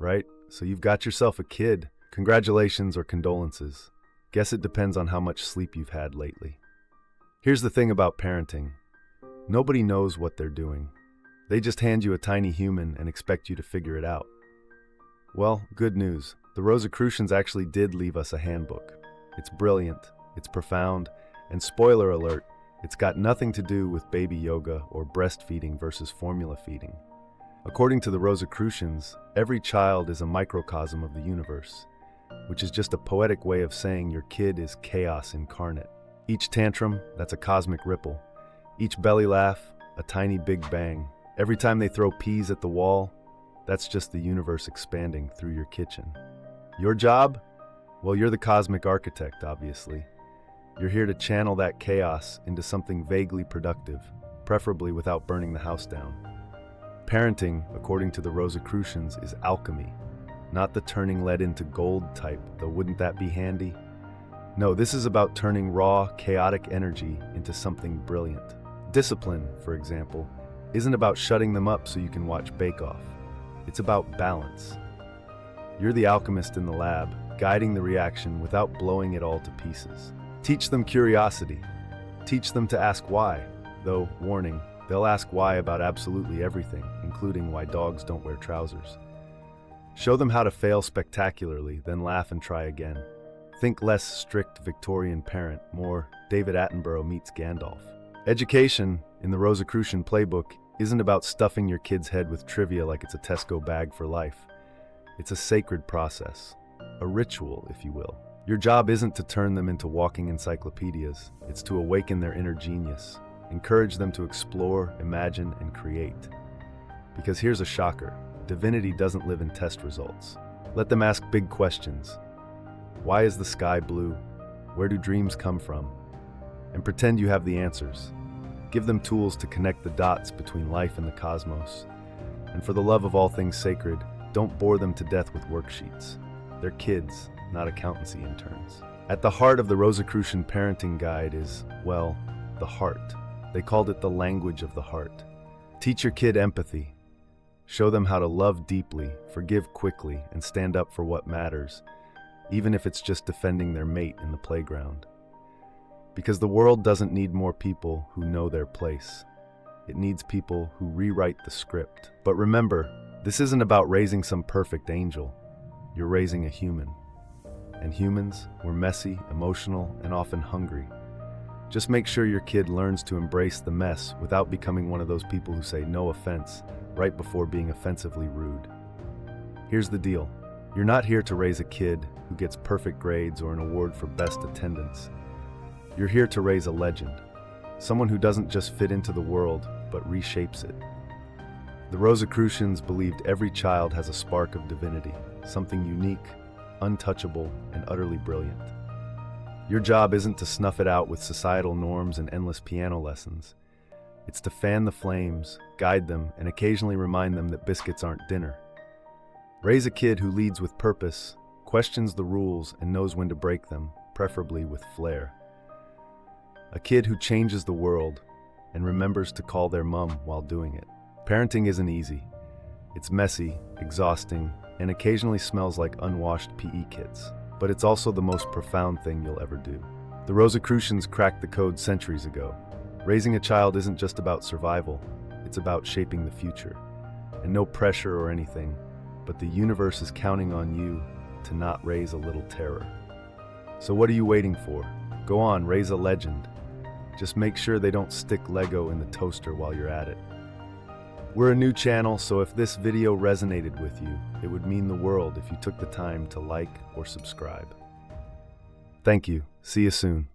right? So you've got yourself a kid. Congratulations or condolences. Guess it depends on how much sleep you've had lately. Here's the thing about parenting. Nobody knows what they're doing. They just hand you a tiny human and expect you to figure it out. Well, good news. The Rosicrucians actually did leave us a handbook. It's brilliant, it's profound, and spoiler alert, it's got nothing to do with baby yoga or breastfeeding versus formula feeding. According to the Rosicrucians, every child is a microcosm of the universe, which is just a poetic way of saying your kid is chaos incarnate. Each tantrum, that's a cosmic ripple. Each belly laugh, a tiny big bang. Every time they throw peas at the wall, that's just the universe expanding through your kitchen. Your job? Well, you're the cosmic architect, obviously. You're here to channel that chaos into something vaguely productive, preferably without burning the house down. Parenting, according to the Rosicrucians, is alchemy, not the turning lead into gold type, though wouldn't that be handy? No, this is about turning raw, chaotic energy into something brilliant. Discipline, for example, isn't about shutting them up so you can watch Bake Off. It's about balance. You're the alchemist in the lab, guiding the reaction without blowing it all to pieces. Teach them curiosity. Teach them to ask why, though, warning, they'll ask why about absolutely everything, including why dogs don't wear trousers. Show them how to fail spectacularly, then laugh and try again. Think less strict Victorian parent, more David Attenborough meets Gandalf. Education, in the Rosicrucian playbook, isn't about stuffing your kid's head with trivia like it's a Tesco bag for life. It's a sacred process, a ritual, if you will. Your job isn't to turn them into walking encyclopedias. It's to awaken their inner genius, encourage them to explore, imagine, and create. Because here's a shocker. Divinity doesn't live in test results. Let them ask big questions. Why is the sky blue? Where do dreams come from? And pretend you have the answers. Give them tools to connect the dots between life and the cosmos. And for the love of all things sacred, don't bore them to death with worksheets. They're kids, not accountancy interns. At the heart of the Rosicrucian parenting guide is, well, the heart. They called it the language of the heart. Teach your kid empathy. Show them how to love deeply, forgive quickly, and stand up for what matters, even if it's just defending their mate in the playground. Because the world doesn't need more people who know their place. It needs people who rewrite the script. But remember, this isn't about raising some perfect angel. You're raising a human. And humans, we're messy, emotional, and often hungry. Just make sure your kid learns to embrace the mess without becoming one of those people who say no offense right before being offensively rude. Here's the deal. You're not here to raise a kid who gets perfect grades or an award for best attendance. You're here to raise a legend, someone who doesn't just fit into the world, but reshapes it. The Rosicrucians believed every child has a spark of divinity, something unique, untouchable, and utterly brilliant. Your job isn't to snuff it out with societal norms and endless piano lessons. It's to fan the flames, guide them, and occasionally remind them that biscuits aren't dinner. Raise a kid who leads with purpose, questions the rules, and knows when to break them, preferably with flair. A kid who changes the world and remembers to call their mom while doing it. Parenting isn't easy. It's messy, exhausting, and occasionally smells like unwashed PE kits. But it's also the most profound thing you'll ever do. The Rosicrucians cracked the code centuries ago. Raising a child isn't just about survival, it's about shaping the future. And no pressure or anything, but the universe is counting on you to not raise a little terror. So what are you waiting for? Go on, raise a legend. Just make sure they don't stick Lego in the toaster while you're at it. We're a new channel, so if this video resonated with you, it would mean the world if you took the time to like or subscribe. Thank you. See you soon.